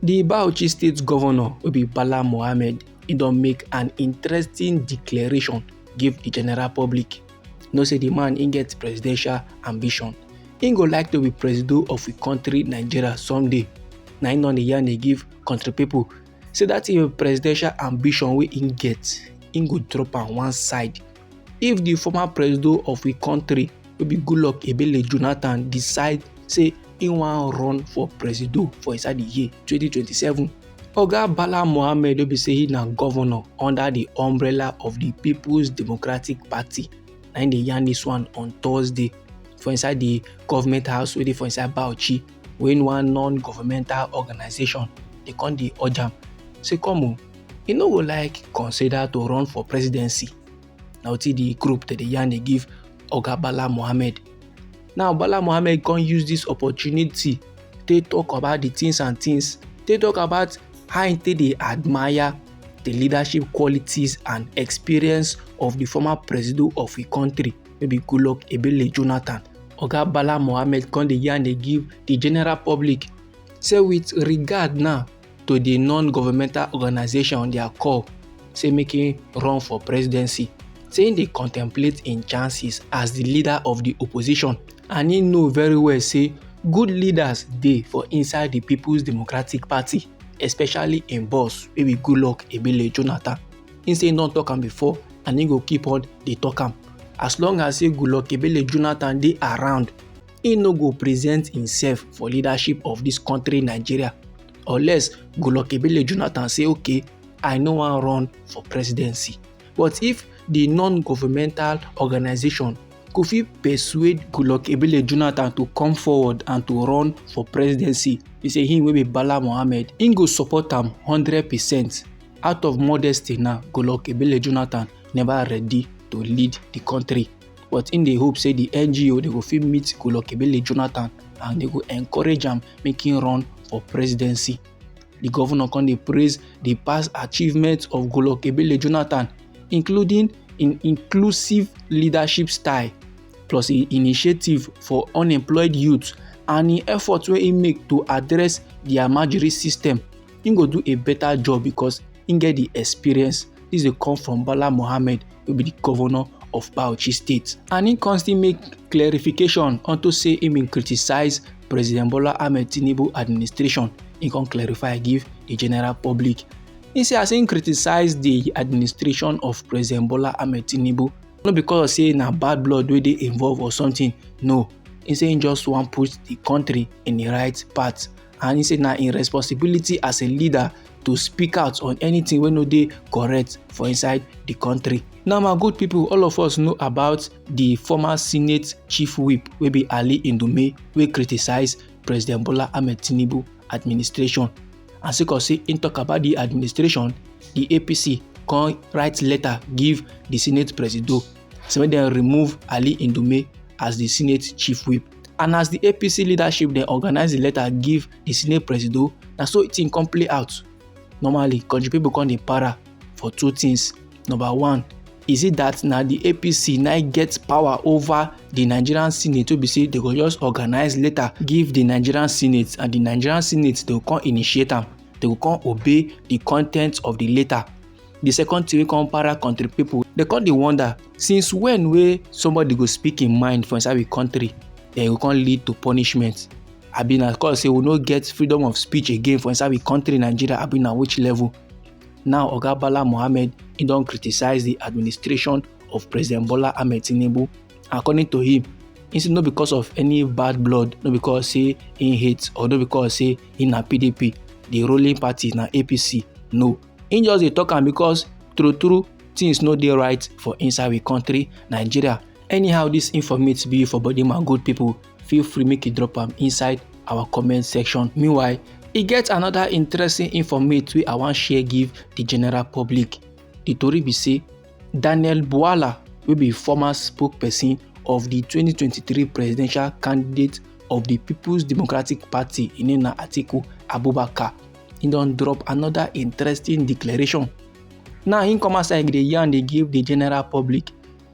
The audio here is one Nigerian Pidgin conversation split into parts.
The Bauchi State Governor will be Bala Muhammed. He don make an interesting declaration give the general public. You know say the man he get presidential ambition. He go like to be president of a country Nigeria someday. Na him don dey yarn dey give country people. Say that presidential ambition wey he get, he go drop am one side. If the former president of a country wey be Goodluck Jonathan decide say he wan run for president for inside the year 2027. Oga Bala Muhammed wey be say he na governor under the umbrella of the People's Democratic Party. Na him dey yarn this one on Thursday for inside the government house wey dey for inside Bauchi, when one non-governmental organization dey come dey urge am say come o, e no go like consider to run for presidency. Na wetin the group dey yarn dey give Oga Bala Muhammed. Now Bala Muhammed come use this opportunity to talk about the things and things. They talk about how he dey admire the leadership qualities and experience of the former president of a country, maybe Goodluck Jonathan. Oga Bala Muhammed come dey yarn dey give the general public say with regard now to the non-governmental organization their call say make him run for presidency. Saying they contemplate in chances as the leader of the opposition, and he know very well say good leaders dey for inside the People's Democratic Party, especially in boss wey be Goodluck Jonathan. He say he don talk am before and he go keep on dey talk am. As long as say Goodluck Jonathan dey around, he no go present himself for leadership of this country Nigeria, unless Goodluck Jonathan say okay, I no wan run for presidency. But if the non-governmental organization could fit persuade Goodluck Jonathan to come forward and to run for presidency, he say him wey be Bala Muhammed, he go support am 100%. Out of modesty now, Goodluck Jonathan never ready to lead the country. But in the hope say the NGO they go fit meet Goodluck Jonathan and they go encourage am make him run for presidency. The governor come dey praise the past achievements of Goodluck Jonathan, including in inclusive leadership style, plus an initiative for unemployed youth, and the effort wey he make to address the emergency system. He go do a better job because he get the experience. This dey come from Bala Muhammed, who be the governor of Bauchi State. And he constantly make clarification unto say he been criticize President Bola Ahmed Tinubu administration. He can clarify give the general public. He say as he criticize the administration of President Bola Ahmed Tinubu, not because of say na bad blood wey dey involved or something. No, he say he just wan put the country in the right path, and he say na in responsibility as a leader to speak out on anything wey no dey correct for inside the country. Now my good people, all of us know about the former Senate Chief Whip wey be Ali Ndume, wey criticize President Bola Ahmed Tinubu administration. And sake of say he talk about the administration, the APC come write letter give the Senate President, so they remove Ali Ndume as the Senate Chief Whip. And as the APC leadership they organize the letter give the Senate President, and so it come play out. Normally, country people come dey para for two things. Number one, is it that now the APC now gets power over the Nigerian Senate to be say they go just organize letter give the Nigerian Senate, and the Nigerian Senate they will come initiate them, they will come obey the content of the letter. The second thing we come para country people, they come dey wonder since when way somebody go speak in mind for inside the country, they will come lead to punishment. I been of course say we no get freedom of speech again for inside the country Nigeria. I been at which level? Now Oga Bala Muhammed, he don't criticize the administration of President Bola Ahmed Tinubu. According to him, it's not because of any bad blood, not because say he hates, or not because say he na PDP, the ruling party na APC. No, he just dey talk am because true things no dey right for inside the country Nigeria. Anyhow, this informate be for body my good people. Feel free make you drop am inside our comment section. Meanwhile, e get another interesting informate wey I wan share give the general public. The tori be say Daniel Bala, wey be former spokesperson of the 2023 presidential candidate of the People's Democratic Party, in name na Atiku Abubakar, he don drop another interesting declaration. Now he come outside dey yarn dey give the general public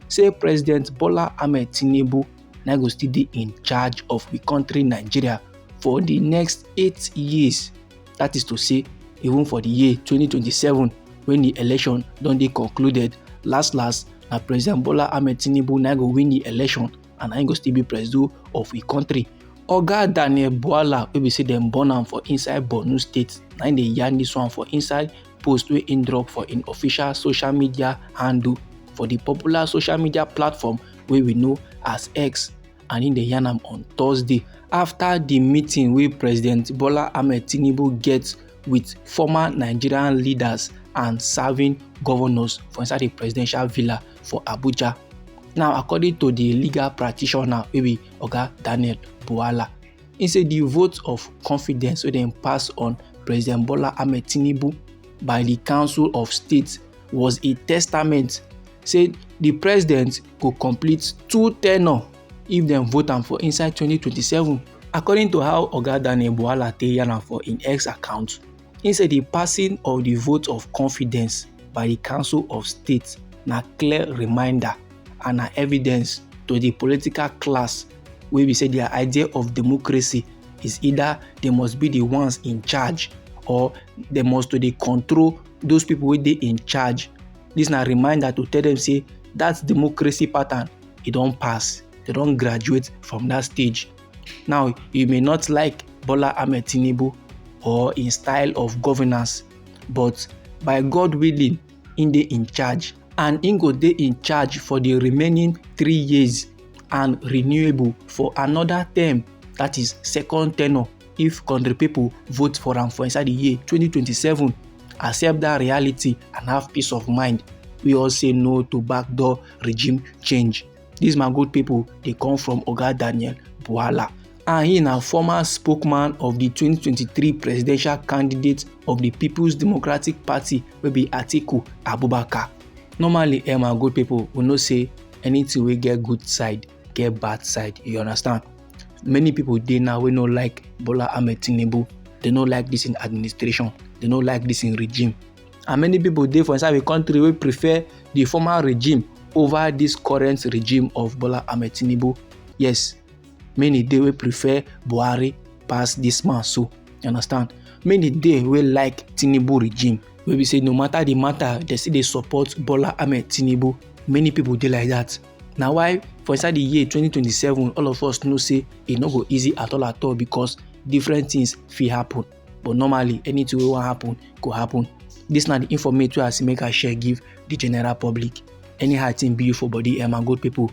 say President Bola Ahmed Tinubu na go still dey in charge of the country Nigeria for the next 8 years. That is to say, even for the year 2027, when the election don dey concluded, last na President Bola Ahmed Tinubu na go win the election and na go still be president of the country. Oga Daniel Bala wey be say dem born am for inside Borno State, na im dey yarn dis one for inside post wey im drop for im official social media handle for the popular social media platform wey we know as X, and im dey yarn am on Thursday after the meeting wey President Bola Ahmed Tinubu get with former Nigerian leaders and serving governors for inside the presidential villa for Abuja. Now, according to the legal practitioner wey be Oga Daniel Bala, he say the vote of confidence wey dem pass on President Bola Ahmed Tinubu by the Council of State was a testament say the president go complete 2 tenure if dem vote am for inside 2027. According to how Oga Daniel Bala take yarn am for im X account, he say the passing of the vote of confidence by the Council of State na clear reminder and na evidence to the political class wey be say their idea of democracy is either they must be the ones in charge or they must to dey control those people wey dey in charge. This na reminder to tell them say that democracy pattern e don pass, they don graduate from that stage. Now, you may not like Bola Ahmed Tinubu or im style of governance, but by God willing, im dey in charge and im go dey in charge for the remaining 3 years and renewable for another term, that is second tenure, if country people vote for am for inside the year 2027. Accept that reality and have peace of mind. We all say no to backdoor regime change. These my good people, they come from Oga Daniel Bala, and he na former spokesman of the 2023 presidential candidate of the People's Democratic Party wey be Atiku Abubakar. Normally, my good people, we know say anything wey get good side get bad side, you understand? Many people dey now wey no like Bola Ahmed Tinubu, they no like this in administration, they no like this in regime, and many people dey for inside the country wey prefer the former regime over this current regime of Bola Ahmed Tinubu. Yes, many dey wey prefer Buhari pass this man, so you understand? Many dey wey like Tinubu regime, wey be say no matter the matter, they still dey support Bola Ahmed Tinubu. Many people dey like that. Na why for inside the year 2027, all of us know say e no go easy at all because different things fit happen. But normally, anything wey wan happen go happen. This na the information wey I say make I share give the general public. Anyhow thing be you for body, my good people,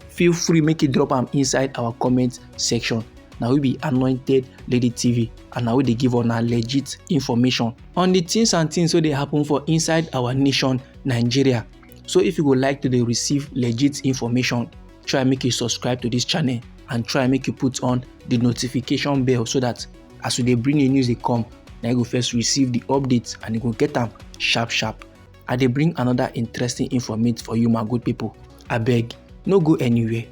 feel free make you drop am inside our comment section. Now we be Anointed Lady TV, and now we dey give una legit information on the things and things wey dey happen for inside our nation, Nigeria. So if you would like to dey receive legit information, try make you subscribe to this channel and try make you put on the notification bell so that as we dey bring you news dey come, na you go first receive the updates and you go get them sharp. I dey bring another interesting information for you, my good people. Abeg, no go anywhere.